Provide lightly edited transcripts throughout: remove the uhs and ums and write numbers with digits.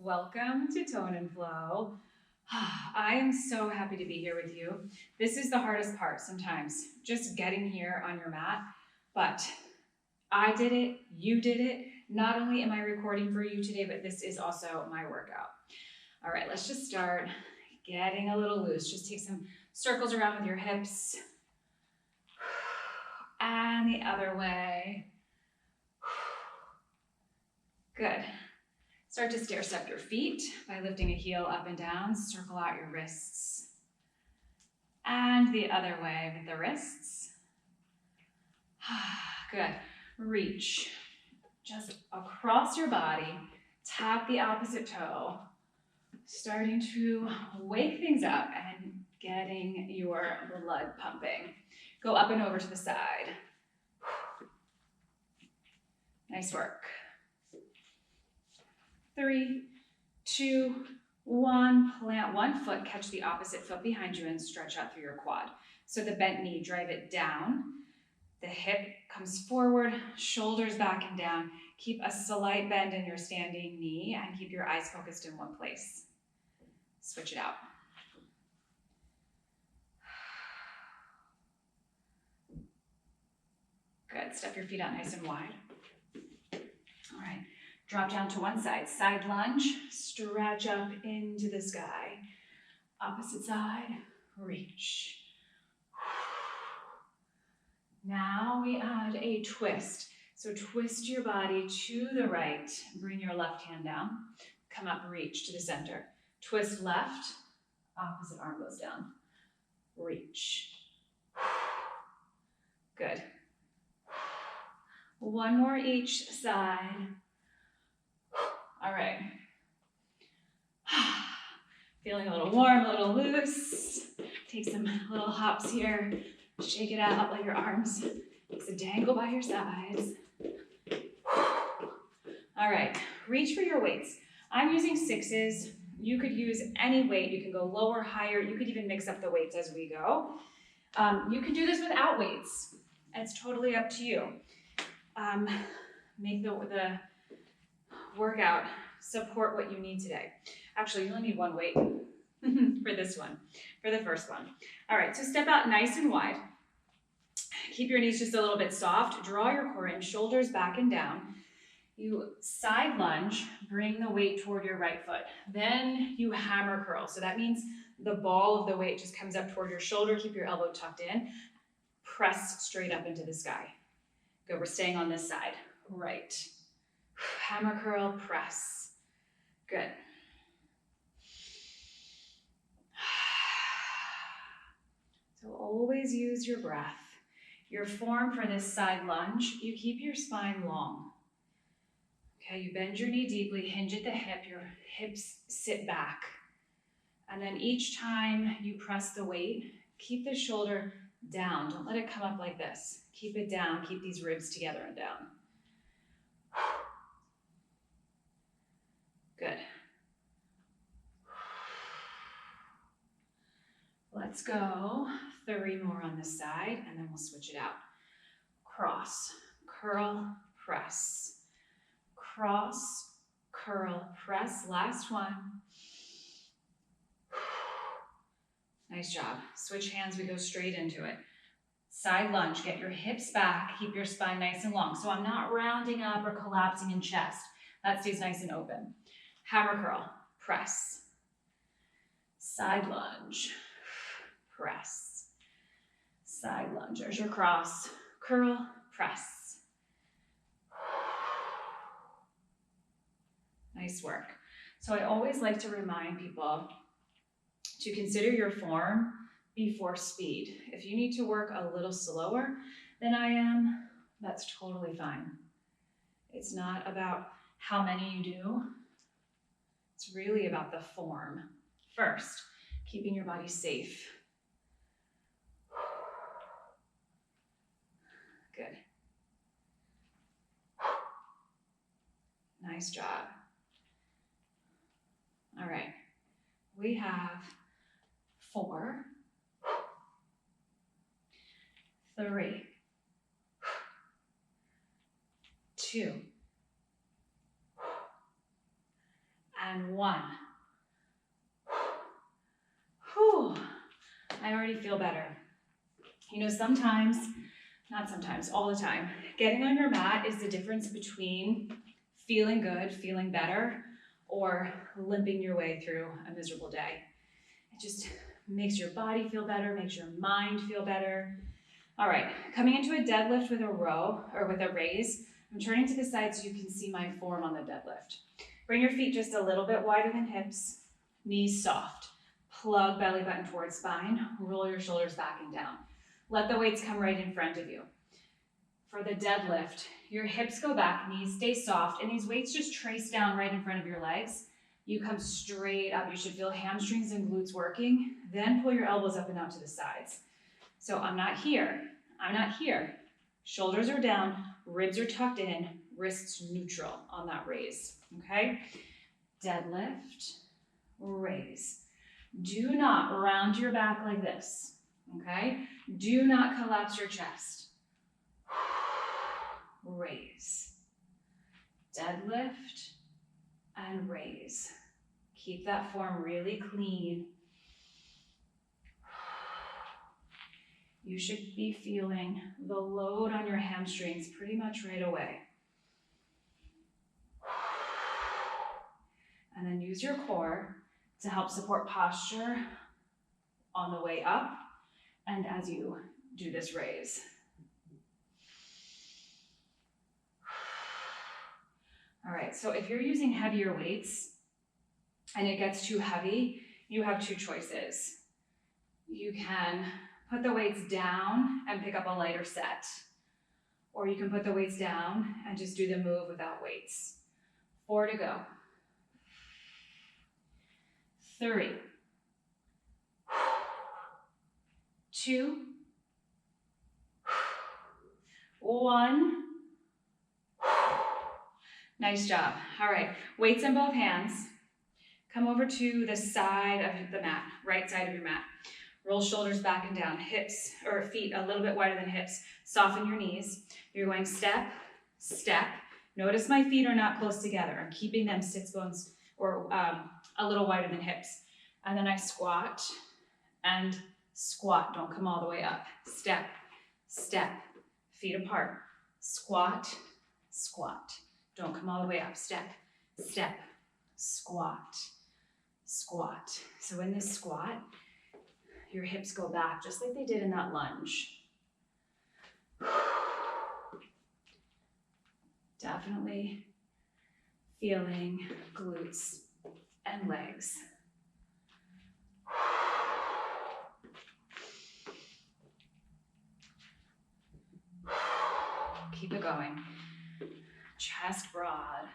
Welcome to Tone and Flow. I am so happy to be here with you. This is the hardest part sometimes, just getting here on your mat. But I did it, you did it. Not only am I recording for you today, but this is also my workout. All right, let's just start getting a little loose. Just take some circles around with your hips. And the other way. Good. Start to stair step your feet by lifting a heel up and down. Circle out your wrists. And the other way with the wrists. Good. Reach just across your body. Tap the opposite toe. Starting to wake things up and getting your blood pumping. Go up and over to the side. Nice work. 3, 2, 1. Plant one foot, catch the opposite foot behind you and stretch out through your quad. So the bent knee, drive it down. The hip comes forward, shoulders back and down. Keep a slight bend in your standing knee and keep your eyes focused in one place. Switch it out. Good, step your feet out nice and wide. All right. Drop down to one side, side lunge, stretch up into the sky. Opposite side, reach. Now we add a twist. So twist your body to the right, bring your left hand down, come up, reach to the center. Twist left, opposite arm goes down. Reach. Good. One more each side. All right. Feeling a little warm, a little loose. Take some little hops here. Shake it out, let your arms dangle by your sides. All right, reach for your weights. I'm using 6s. You could use any weight. You can go lower, higher. You could even mix up the weights as we go. You can do this without weights. It's totally up to you. Make the workout support what you need today. Actually, you only need one weight for this one, for the first one. All right, so step out nice and wide. Keep your knees just a little bit soft. Draw your core in, shoulders back and down. You side lunge, bring the weight toward your right foot. Then you hammer curl. So that means the ball of the weight just comes up toward your shoulder. Keep your elbow tucked in. Press straight up into the sky. Good, we're staying on this side. Right. Hammer curl, press. Good. So always use your breath. Your form for this side lunge, you keep your spine long. Okay, you bend your knee deeply, hinge at the hip, your hips sit back. And then each time you press the weight, keep the shoulder down. Don't let it come up like this. Keep it down, keep these ribs together and down. Good. Let's go 3 more on this side, and then we'll switch it out. Cross, curl, press. Cross, curl, press. Last one. Nice job. Switch hands, we go straight into it. Side lunge, get your hips back, keep your spine nice and long. So I'm not rounding up or collapsing in chest. That stays nice and open. Hammer curl, press. Side lunge, press. Side lunge, there's your cross. Curl, press. Nice work. So I always like to remind people to consider your form before speed. If you need to work a little slower than I am, that's totally fine. It's not about how many you do. It's really about the form first, keeping your body safe. Good. Nice job. All right, we have 4, 3, 2, and 1. Whew. I already feel better. You know, sometimes, not sometimes, all the time, getting on your mat is the difference between feeling good, feeling better, or limping your way through a miserable day. It just makes your body feel better, makes your mind feel better. All right, coming into a deadlift with a row, or with a raise, I'm turning to the side so you can see my form on the deadlift. Bring your feet just a little bit wider than hips, knees soft. Plug belly button towards spine, roll your shoulders back and down. Let the weights come right in front of you. For the deadlift, your hips go back, knees stay soft, and these weights just trace down right in front of your legs. You come straight up. You should feel hamstrings and glutes working. Then pull your elbows up and out to the sides. So I'm not here. I'm not here. Shoulders are down, ribs are tucked in, wrists neutral on that raise, okay? Deadlift, raise. Do not round your back like this, okay? Do not collapse your chest. Raise. Deadlift and raise. Keep that form really clean. You should be feeling the load on your hamstrings pretty much right away. And then use your core to help support posture on the way up and as you do this raise. All right, so if you're using heavier weights and it gets too heavy, you have two choices. You can put the weights down and pick up a lighter set, or you can put the weights down and just do the move without weights. 4 to go. 3, 2, 1. Nice job. All right, weights in both hands. Come over to the side of the mat, right side of your mat. Roll shoulders back and down, hips or feet a little bit wider than hips. Soften your knees. You're going step, step. Notice my feet are not close together. I'm keeping them sits bones or a little wider than hips. And then I squat and squat. Don't come all the way up. Step, step, feet apart. Squat, squat. Don't come all the way up. Step, step, squat, squat. So in this squat, your hips go back just like they did in that lunge. Definitely feeling glutes and legs. Keep it going. Chest broad.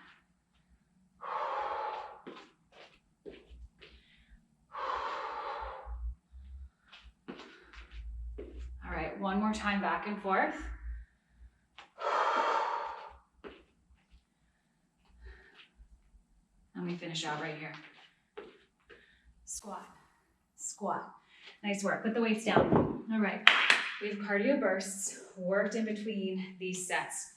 All right, one more time back and forth. And we finish out right here. Squat, squat. Nice work. Put the weights down. All right, we have cardio bursts worked in between these sets.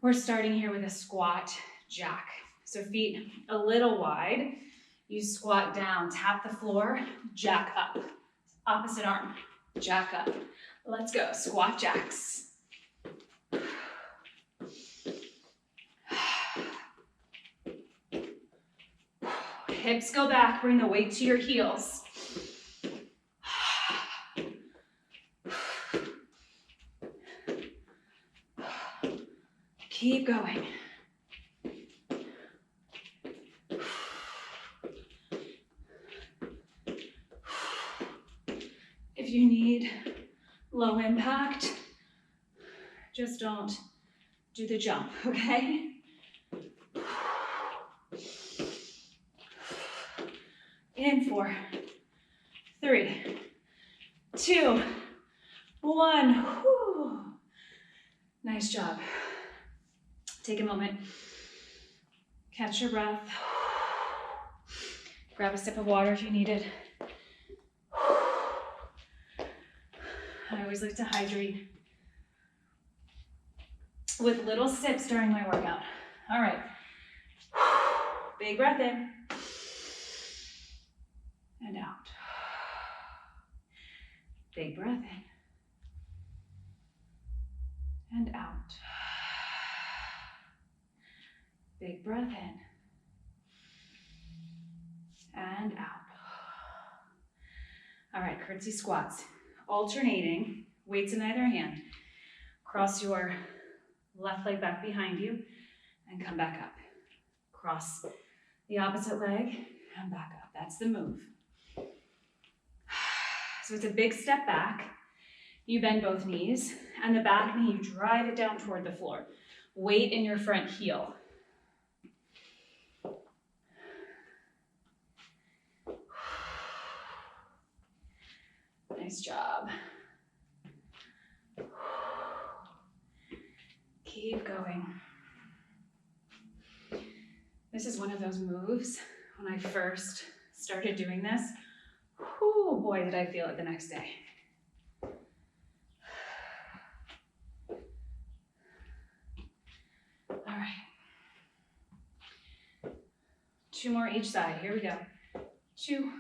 We're starting here with a squat jack. So feet a little wide. You squat down, tap the floor, jack up. Opposite arm, jack up. Let's go, squat jacks. Hips go back, bring the weight to your heels. Keep going. If you need low impact, just don't do the jump, okay? In 4, 3, 2, 1. Whew. Nice job. Take a moment, catch your breath. Grab a sip of water if you need it. I always like to hydrate with little sips during my workout. All right, Big breath in. And out. Big breath in. And out. Big breath in. And out. All right, curtsy squats. Alternating, weights in either hand. Cross your left leg back behind you and come back up. Cross the opposite leg and back up. That's the move. So it's a big step back. You bend both knees, and the back knee, you drive it down toward the floor. Weight in your front heel. Nice job. Keep going. This is one of those moves, when I first started doing this, oh boy, did I feel it the next day. All right. 2 more each side. Here we go. 2.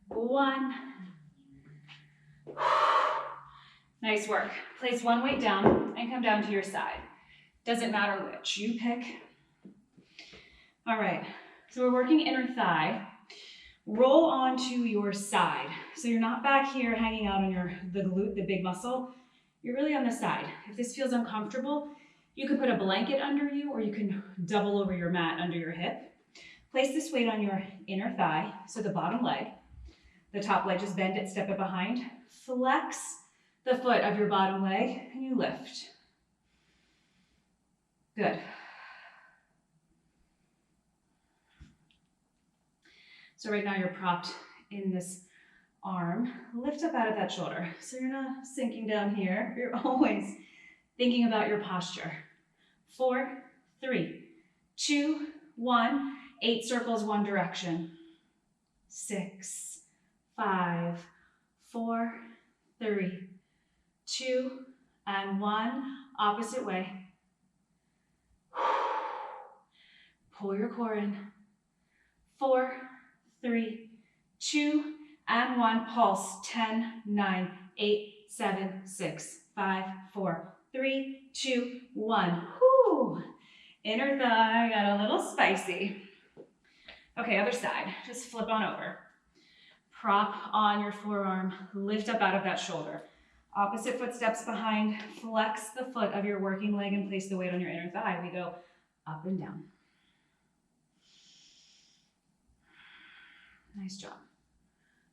1. Nice work. Place one weight down and come down to your side. Doesn't matter which, you pick. All right, so we're working inner thigh. Roll onto your side. So you're not back here hanging out on the glute, the big muscle. You're really on the side. If this feels uncomfortable, you can put a blanket under you, or you can double over your mat under your hip. Place this weight on your inner thigh, so the bottom leg. The top leg, just bend it, step it behind. Flex the foot of your bottom leg, and you lift. Good. So right now you're propped in this arm. Lift up out of that shoulder. So you're not sinking down here. You're always thinking about your posture. 4, 3, 2, 1. 8 circles one direction. 6, 5, 4, 3, 2, and 1. Opposite way. Pull your core in. 4, 3, 2, and 1. Pulse. 10, 9, 8, 7, 6, 5, 4, 3, 2, 1. Whew. Inner thigh got a little spicy. Okay, other side. Just flip on over. Prop on your forearm. Lift up out of that shoulder. Opposite foot steps behind. Flex the foot of your working leg and place the weight on your inner thigh. We go up and down. Nice job.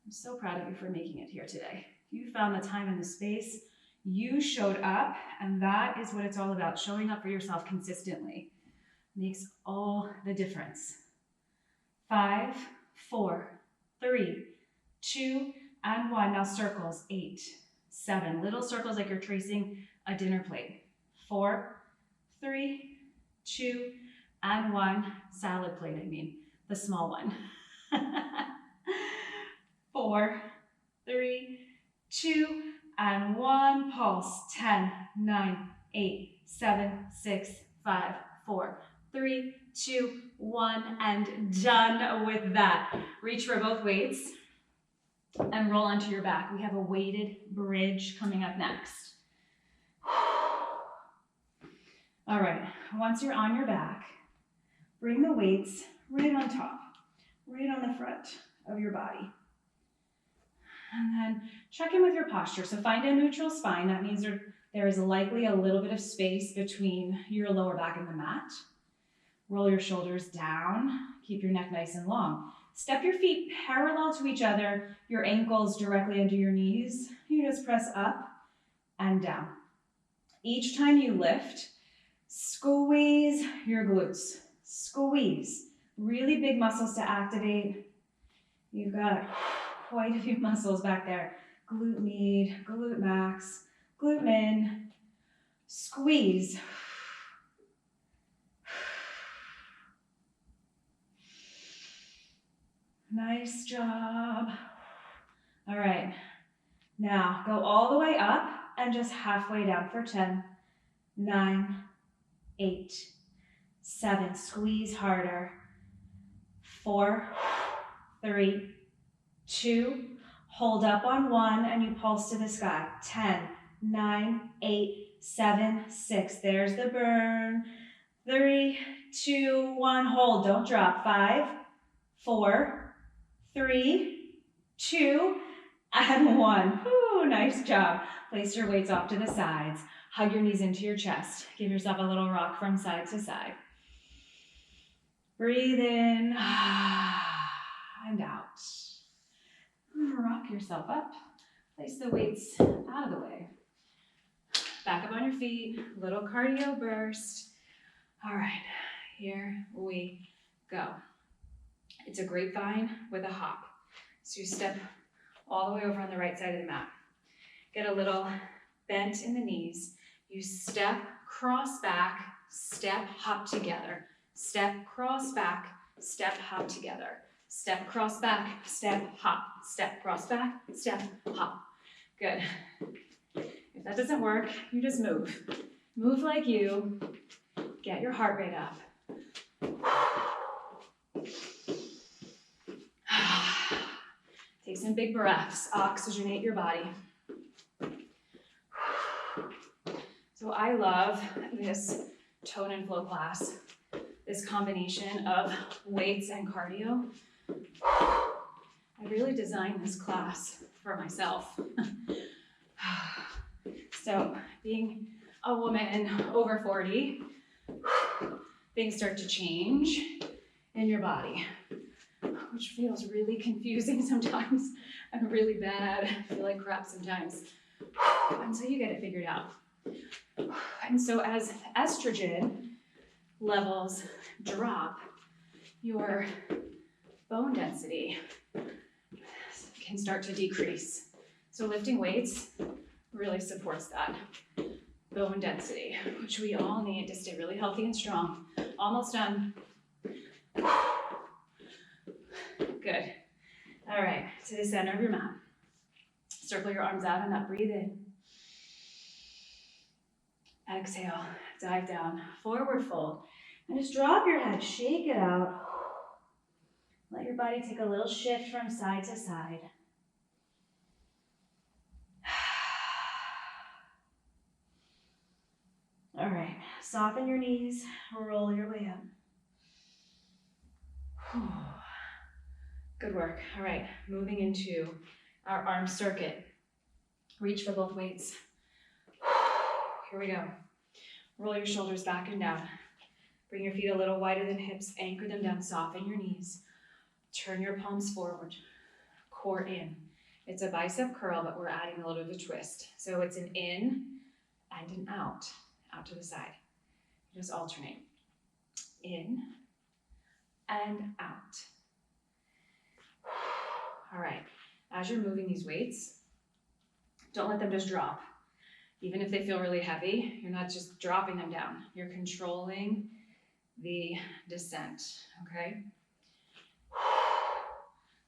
I'm so proud of you for making it here today. You found the time and the space. You showed up, and that is what it's all about. Showing up for yourself consistently makes all the difference. 5, 4, 3, 2, and 1. Now circles. 8, 7. Little circles like you're tracing a dinner plate. 4, 3, 2, and 1. Salad plate, I mean. The small one. 4, 3, 2, and 1. Pulse. 10, 9, 8, 7, 6, 5, 4, 3, 2, 1, and done with that. Reach for both weights and roll onto your back. We have a weighted bridge coming up next. All right, once you're on your back, bring the weights right on top, right on the front of your body. And then check in with your posture. So find a neutral spine. That means there is likely a little bit of space between your lower back and the mat. Roll your shoulders down. Keep your neck nice and long. Step your feet parallel to each other, your ankles directly under your knees. You just press up and down. Each time you lift, squeeze your glutes. Squeeze. Really big muscles to activate. You've got quite a few muscles back there. Glute med, glute max, glute min. Squeeze. Nice job. All right. Now go all the way up and just halfway down for 10, 9, 8, 7, squeeze harder. 4, 3, 2, hold up on 1 and you pulse to the sky. 10, 9, 8, 7, 6. There's the burn. 3, 2, 1, hold, don't drop. 5, 4, 3, 2, and 1. Ooh, nice job. Place your weights off to the sides. Hug your knees into your chest. Give yourself a little rock from side to side. Breathe in and out. Rock yourself up. Place the weights out of the way. Back up on your feet. Little cardio burst. All right, here we go. It's a grapevine with a hop. So you step all the way over on the right side of the mat. Get a little bent in the knees. You step, cross back, step, hop together. Step, cross back, step, hop together. Step, cross back, step, hop. Step, cross back, step, hop. Good. If that doesn't work, you just move. Move like you. Get your heart rate up. Take some big breaths. Oxygenate your body. So I love this tone and flow class. This combination of weights and cardio. I really designed this class for myself. So being a woman over 40, things start to change in your body, which feels really confusing sometimes and really bad. I feel like crap sometimes until you get it figured out. And so as estrogen levels drop, your bone density can start to decrease. So lifting weights really supports that bone density, which we all need to stay really healthy and strong. Almost done. Good. All right, to the center of your mat. Circle your arms out and up. Breathe in. Exhale, dive down, forward fold. And just drop your head, shake it out. Let your body take a little shift from side to side. All right, soften your knees, roll your way up. Good work. All right, moving into our arm circuit. Reach for both weights. Here we go. Roll your shoulders back and down. Bring your feet a little wider than hips. Anchor them down. Soften your knees. Turn your palms forward. Core in. It's a bicep curl, but we're adding a little bit of a twist. So it's an in and an out. Out to the side. Just alternate. In and out. All right. As you're moving these weights, don't let them just drop. Even if they feel really heavy, you're not just dropping them down. You're controlling the descent, okay?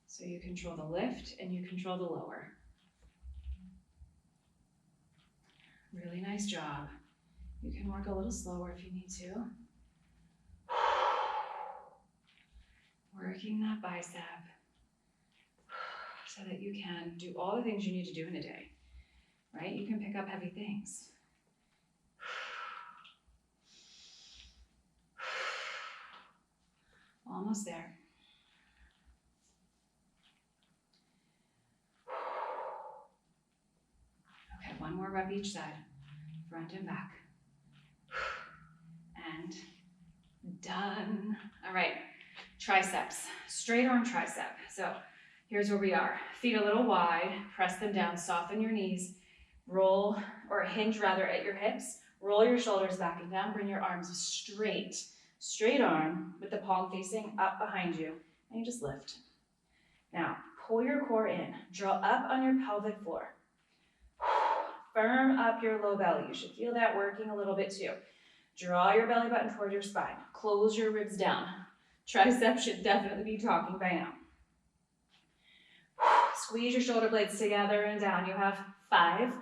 So you control the lift and you control the lower. Really nice job. You can work a little slower if you need to. Working that bicep so that you can do all the things you need to do in a day, right? You can pick up heavy things. Almost there. Okay, one more rep each side, front and back. And done. All right, triceps, straight arm tricep. So here's where we are. Feet a little wide, press them down, soften your knees, roll, or hinge rather at your hips, roll your shoulders back and down, bring your arms straight. Straight arm with the palm facing up behind you, and you just lift. Now, pull your core in, draw up on your pelvic floor. Firm up your low belly. You should feel that working a little bit too. Draw your belly button toward your spine. Close your ribs down. Triceps should definitely be talking by now. Squeeze your shoulder blades together and down. You have 5,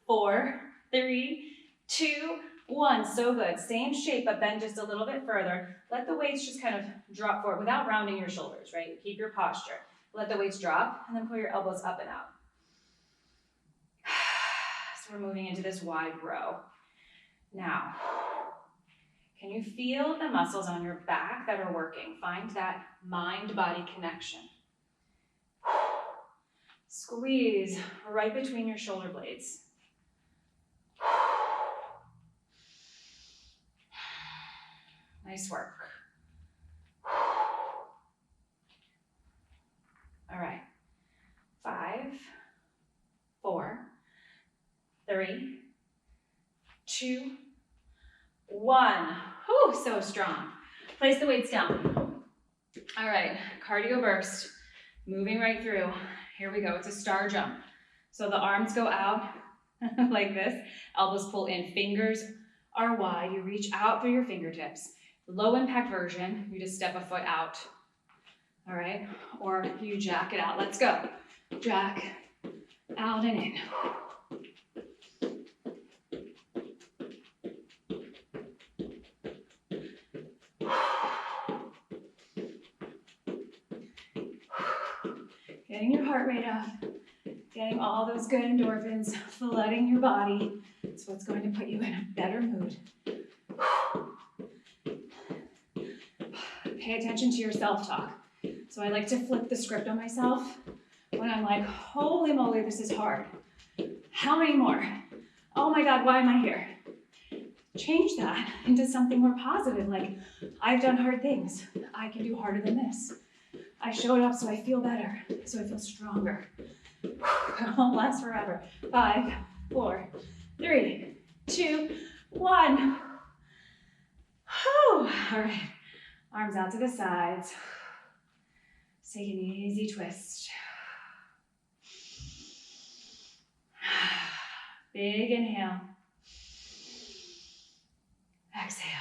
4, 3, 2, 1. So good. Same shape, but bend just a little bit further. Let the weights just kind of drop forward without rounding your shoulders, right? Keep your posture. Let the weights drop, and then pull your elbows up and out. So we're moving into this wide row. Now, can you feel the muscles on your back that are working? Find that mind-body connection. Squeeze right between your shoulder blades. Nice work. All right. 5, 4, 3, 2, 1. Whew, so strong. Place the weights down. All right, cardio burst. Moving right through. Here we go. It's a star jump. So the arms go out like this. Elbows pull in. Fingers are wide. You reach out through your fingertips. Low impact version, you just step a foot out. All right, or you jack it out. Let's go. Jack out and in. Getting your heart rate up, getting all those good endorphins flooding your body. It's what's going to put you in a better mood. Pay attention to your self-talk. So I like to flip the script on myself when I'm like, holy moly, this is hard. How many more? Oh my God, why am I here? Change that into something more positive, like, I've done hard things. I can do harder than this. I showed up so I feel better, so I feel stronger. It won't last forever. 5, 4, 3, 2, 1. Whew. All right, arms out to the sides. Take an easy twist. Big inhale. Exhale.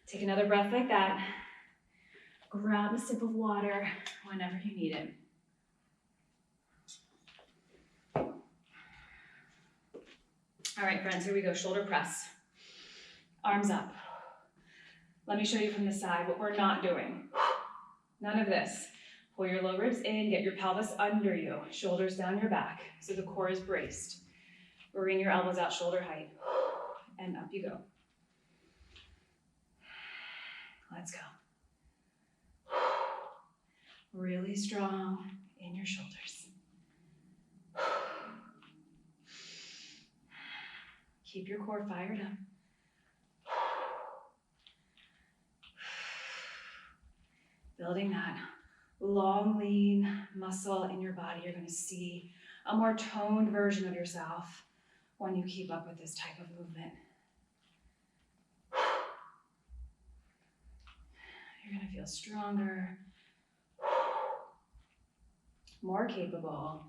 Take another breath like that. Grab a sip of water whenever you need it. All right, friends, here we go. Shoulder press. Arms up. Let me show you from the side what we're not doing. None of this. Pull your low ribs in, get your pelvis under you, shoulders down your back, so the core is braced. Bring your elbows out shoulder height, and up you go. Let's go. Really strong in your shoulders. Keep your core fired up. Building that long, lean muscle in your body. You're going to see a more toned version of yourself when you keep up with this type of movement. You're going to feel stronger, more capable,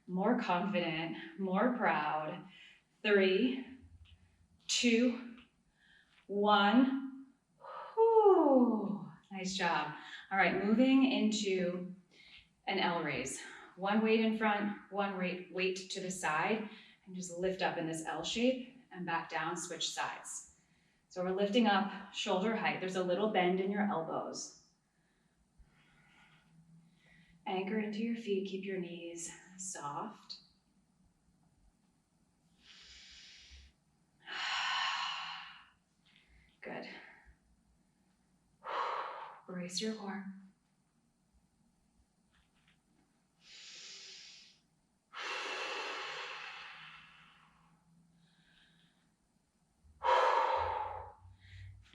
more confident, more proud. 3, 2, 1. Whew. Nice job. All right, moving into an L raise. One weight in front, one weight to the side, and just lift up in this L shape and back down, switch sides. So we're lifting up shoulder height. There's a little bend in your elbows. Anchor into your feet, keep your knees soft. Good. Brace your core.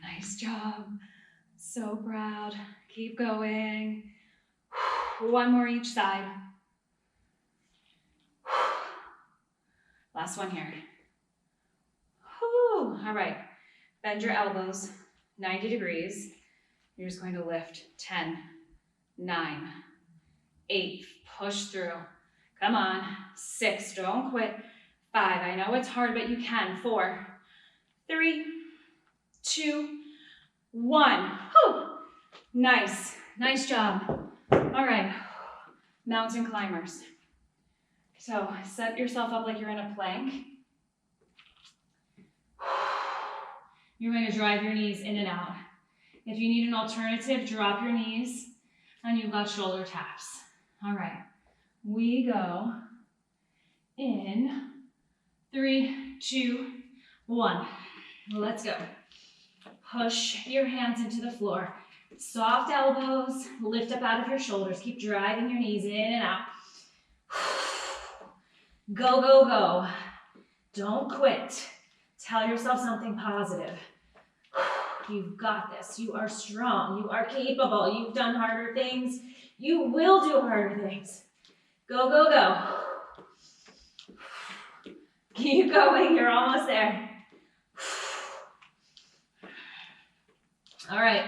Nice job. So proud. Keep going. One more each side. Last one here. Whew. All right. Bend your elbows 90 degrees. You're just going to lift 10, 9, 8, push through. Come on. 6, don't quit. 5, I know it's hard, but you can. 4, 3, 2, 1. Whew. Nice. Nice job. All right. Mountain climbers. So set yourself up like you're in a plank. You're going to drive your knees in and out. If you need an alternative, drop your knees and you've got shoulder taps. All right, we go in 3, 2, 1. Let's go. Push your hands into the floor. Soft elbows, lift up out of your shoulders. Keep driving your knees in and out. Go, go, go. Don't quit. Tell yourself something positive. You've got this. You are strong. You are capable. You've done harder things. You will do harder things. Go, go, go. Keep going. You're almost there. All right.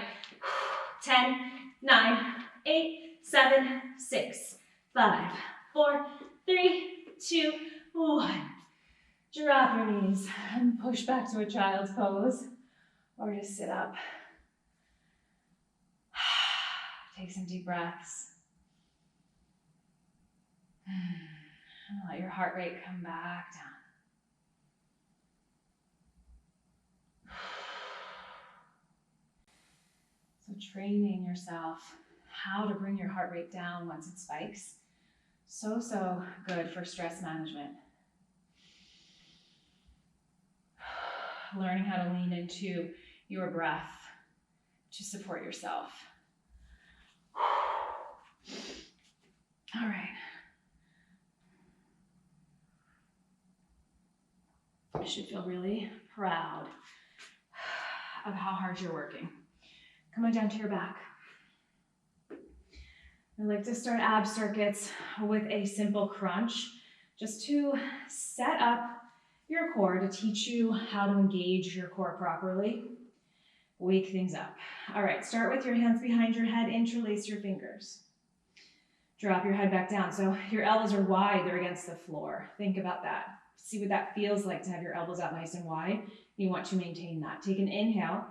10, 9, 8, 7, 6, 5, 4, 3, 2, 1. Drop your knees and push back to a child's pose or just sit up. Take some deep breaths. And let your heart rate come back down. So training yourself how to bring your heart rate down once it spikes. So good for stress management. Learning how to lean into your breath to support yourself. All right. You should feel really proud of how hard you're working. Come on down to your back. I like to start ab circuits with a simple crunch, just to set up your core, to teach you how to engage your core properly. Wake things up. All right, start with your hands behind your head, interlace your fingers. Drop your head back down. So your elbows are wide, they're against the floor. Think about that. See what that feels like to have your elbows out nice and wide. You want to maintain that. Take an inhale.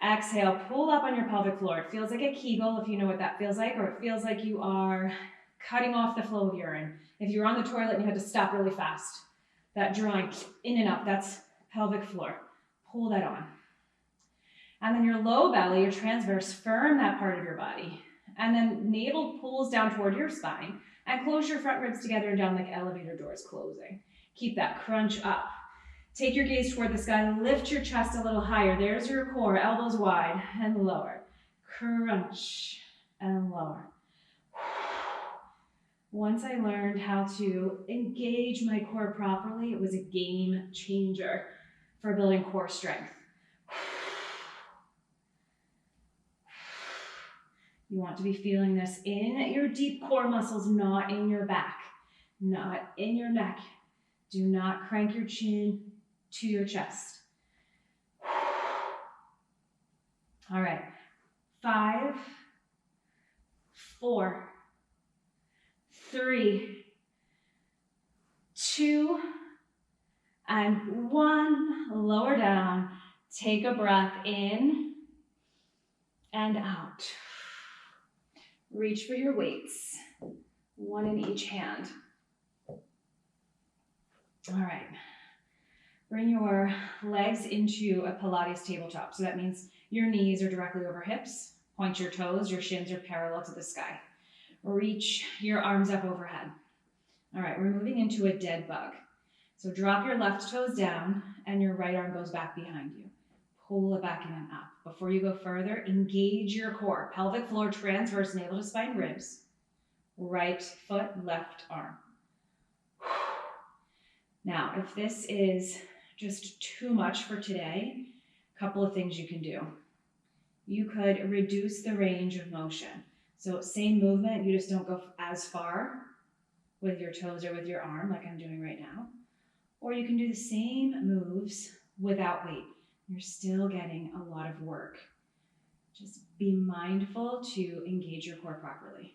Exhale, pull up on your pelvic floor. It feels like a Kegel if you know what that feels like, or it feels like you are cutting off the flow of urine. If you're on the toilet and you had to stop really fast, that drawing in and up, that's pelvic floor. Pull that on. And then your low belly, your transverse, firm that part of your body. And then navel pulls down toward your spine and close your front ribs together and down like elevator doors closing. Keep that crunch up. Take your gaze toward the sky, lift your chest a little higher. There's your core, elbows wide and lower. Crunch and lower. Once I learned how to engage my core properly, it was a game changer for building core strength. You want to be feeling this in your deep core muscles, not in your back, not in your neck. Do not crank your chin to your chest. All right, 5, 4, 3, 2, and 1. Lower down. Take a breath in and out. Reach for your weights, one in each hand. All right. Bring your legs into a Pilates tabletop. So that means your knees are directly over hips. Point your toes, your shins are parallel to the sky. Reach your arms up overhead. All right, we're moving into a dead bug. So drop your left toes down and your right arm goes back behind you. Pull it back in and up. Before you go further, engage your core. Pelvic floor, transverse, navel to spine, ribs. Right foot, left arm. Now, if this is just too much for today, a couple of things you can do. You could reduce the range of motion. So same movement, you just don't go as far with your toes or with your arm like I'm doing right now. Or you can do the same moves without weight. You're still getting a lot of work. Just be mindful to engage your core properly.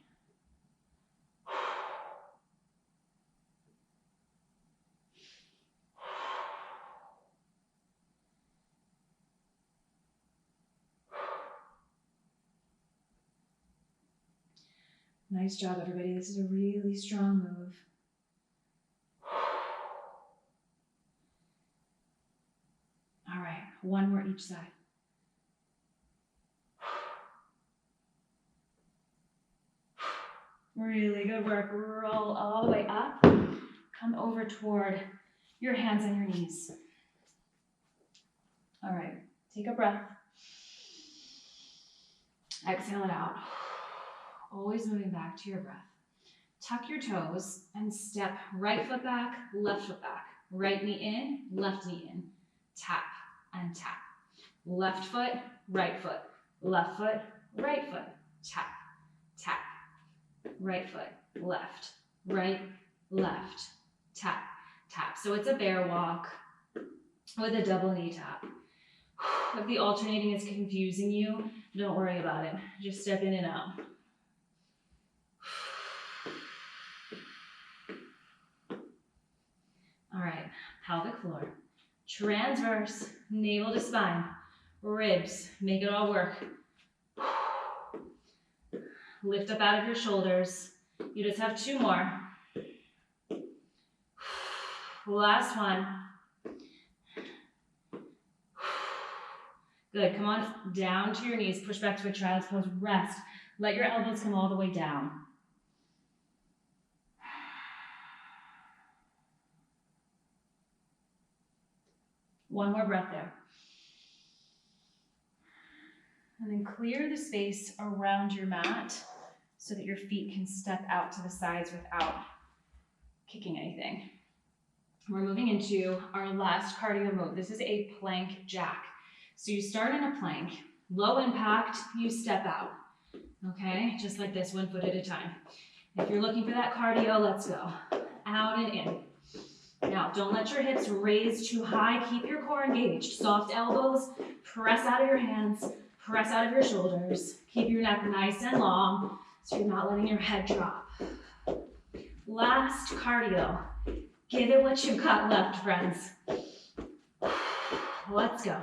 Nice job, everybody. This is a really strong move. All right, One more each side. Really good work. Roll all the way up. Come over toward your hands and your knees. All right, take a breath. Exhale it out. Always moving back to your breath. Tuck your toes and step right foot back, left foot back. Right knee in, left knee in. Tap and tap. Left foot, right foot. Left foot, right foot. Tap, tap. Right foot, left, right, left. Tap, tap. So it's a bear walk with a double knee tap. If the alternating is confusing you, don't worry about it. Just step in and out. All right, pelvic floor. Transverse, navel to spine. Ribs, make it all work. Lift up out of your shoulders. You just have two more. Last one. Good, come on down to your knees. Push back to a child's pose. Rest. Let your elbows come all the way down. One more breath there. And then clear the space around your mat so that your feet can step out to the sides without kicking anything. We're moving into our last cardio move. This is a plank jack. So you start in a plank, low impact, you step out. Okay, just like this, 1 foot at a time. If you're looking for that cardio, let's go. Out and in. Now, don't let your hips raise too high. Keep your core engaged. Soft elbows, press out of your hands, press out of your shoulders. Keep your neck nice and long so you're not letting your head drop. Last cardio. Give it what you've got left, friends. Let's go.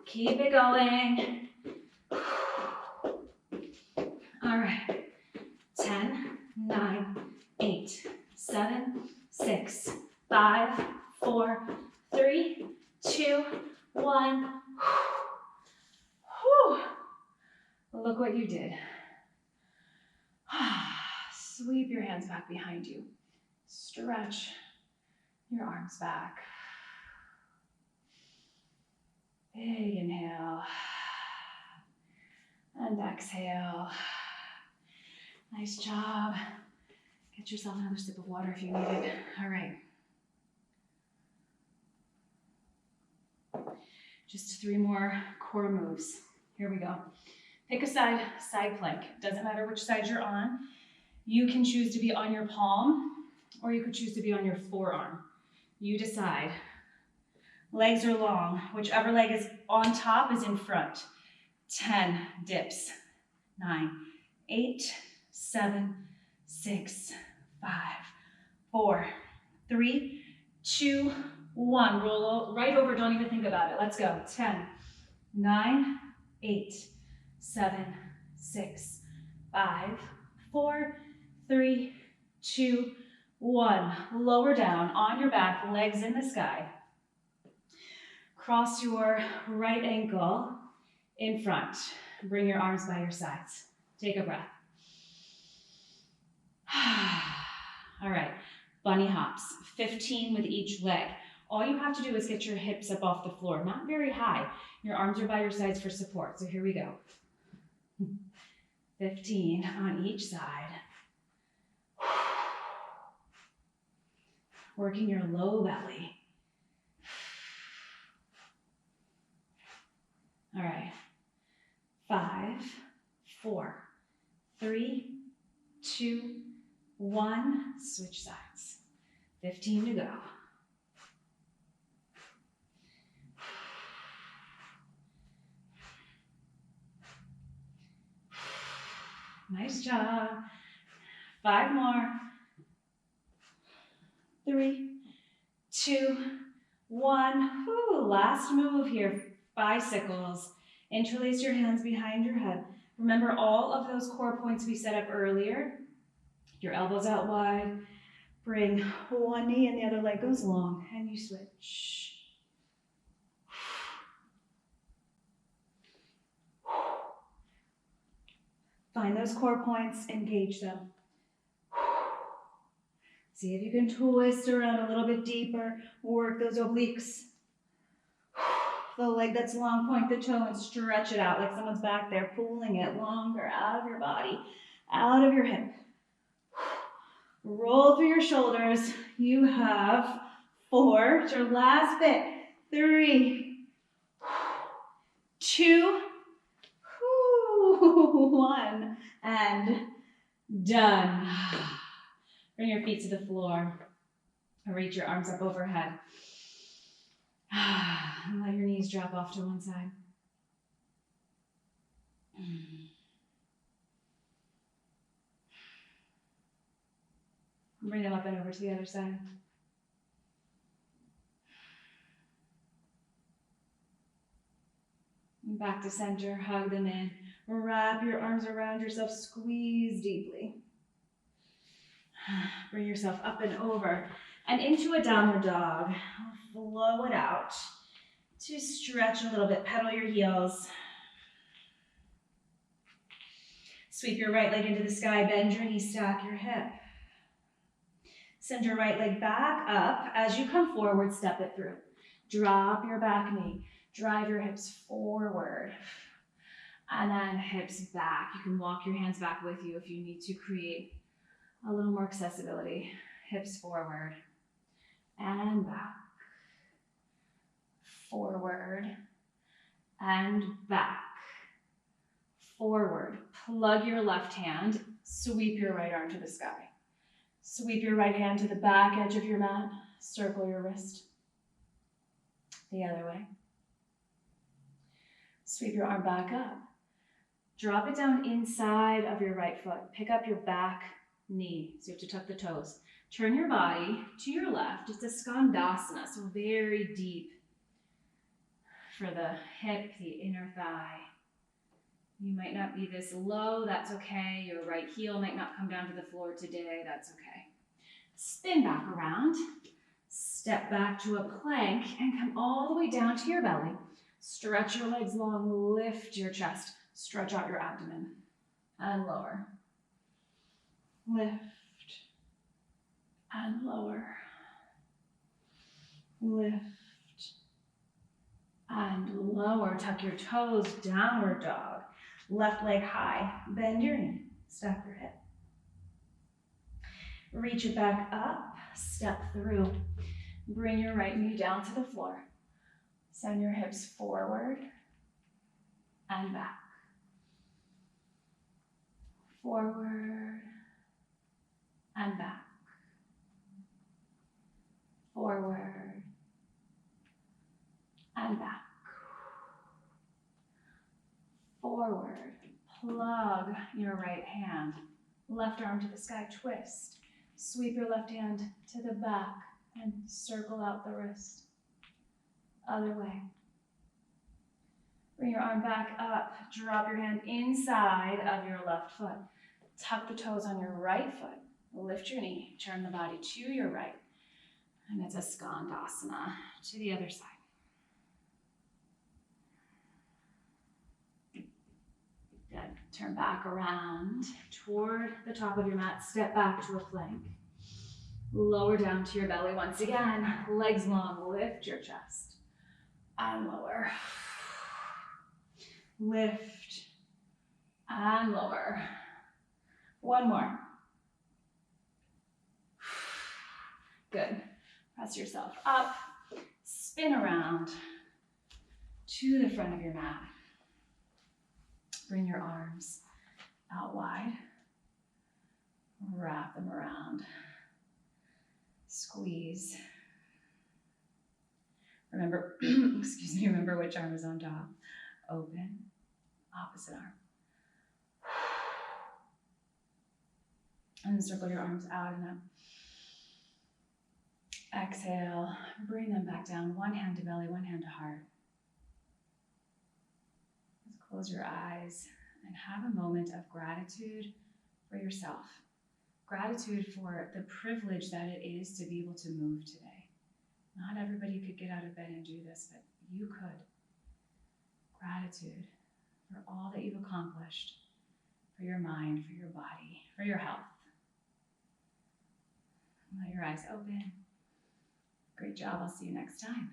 Keep it going. All right. 10, 9, 8, 7, 6, 5, 4, 3, 2, 1. Whew. Look what you did. Sweep your hands back behind you. Stretch your arms back. Big inhale. And exhale. Nice job. Get yourself another sip of water if you need it. All right. Just 3 more core moves. Here we go. Pick a side plank. Doesn't matter which side you're on. You can choose to be on your palm, or you could choose to be on your forearm. You decide. Legs are long. Whichever leg is on top is in front. 10 dips. 9, 8, 7, 6, 5, 4, 3, 2, 1. Roll right over. Don't even think about it. Let's go. 10, 9, 8, 7, 6, 5, 4, 3, 2, 1. Lower down on your back, legs in the sky. Cross your right ankle in front. Bring your arms by your sides. Take a breath. All right, bunny hops, 15 with each leg. All you have to do is get your hips up off the floor, not very high. Your arms are by your sides for support. So here we go. 15 on each side. Working your low belly. All right. 5, 4, 3, 2, 1. Switch sides. 15 to go. Nice job. 5 more. 3, 2, 1. Woo, last move here. Bicycles. Interlace your hands behind your head. Remember all of those core points we set up earlier. Your elbows out wide. Bring one knee and the other leg goes long, and you switch. Find those core points, engage them. See if you can twist around a little bit deeper, work those obliques. The leg that's long, point the toe and stretch it out like someone's back there, pulling it longer out of your body, out of your hip. Roll through your shoulders. You have 4, it's your last bit. 3, 2, 1, and done. Bring your feet to the floor. Reach your arms up overhead. And let your knees drop off to one side. Bring them up and over to the other side. Back to center, hug them in. Wrap your arms around yourself, squeeze deeply. Bring yourself up and over and into a downward dog. Flow it out to stretch a little bit, pedal your heels. Sweep your right leg into the sky, bend your knee, stack your hip. Send your right leg back up. As you come forward, step it through. Drop your back knee. Drive your hips forward. And then hips back. You can walk your hands back with you if you need to create a little more accessibility. Hips forward and back. Forward and back. Forward. Plug your left hand. Sweep your right arm to the sky. Sweep your right hand to the back edge of your mat. Circle your wrist. The other way. Sweep your arm back up. Drop it down inside of your right foot. Pick up your back knee. So you have to tuck the toes. Turn your body to your left. It's a skandasana, so very deep for the hip, the inner thigh. You might not be this low, that's okay. Your right heel might not come down to the floor today, that's okay. Spin back around, step back to a plank and come all the way down to your belly. Stretch your legs long, lift your chest, stretch out your abdomen and lower. Lift and lower. Lift and lower. Tuck your toes, downward dog. Left leg high, bend your knee, stack your hip. Reach it back up, step through. Bring your right knee down to the floor. Send your hips forward and back. Forward and back. Forward and back. Forward. Plug your right hand. Left arm to the sky, twist. Sweep your left hand to the back and circle out the wrist. Other way. Bring your arm back up. Drop your hand inside of your left foot. Tuck the toes on your right foot. Lift your knee. Turn the body to your right. And it's a skandasana to the other side. Good. Turn back around toward the top of your mat. Step back to a plank. Lower down to your belly once again. Legs long. Lift your chest. And lower. Lift and lower. One more. Good. Press yourself up. Spin around to the front of your mat. Bring your arms out wide. Wrap them around. Squeeze. Remember, excuse me, remember which arm is on top. Open, opposite arm. And circle your arms out and up. Exhale, bring them back down. One hand to belly, one hand to heart. Close your eyes and have a moment of gratitude for yourself. Gratitude for the privilege that it is to be able to move today. Not everybody could get out of bed and do this, but you could. Gratitude for all that you've accomplished, for your mind, for your body, for your health. Let your eyes open. Great job. I'll see you next time.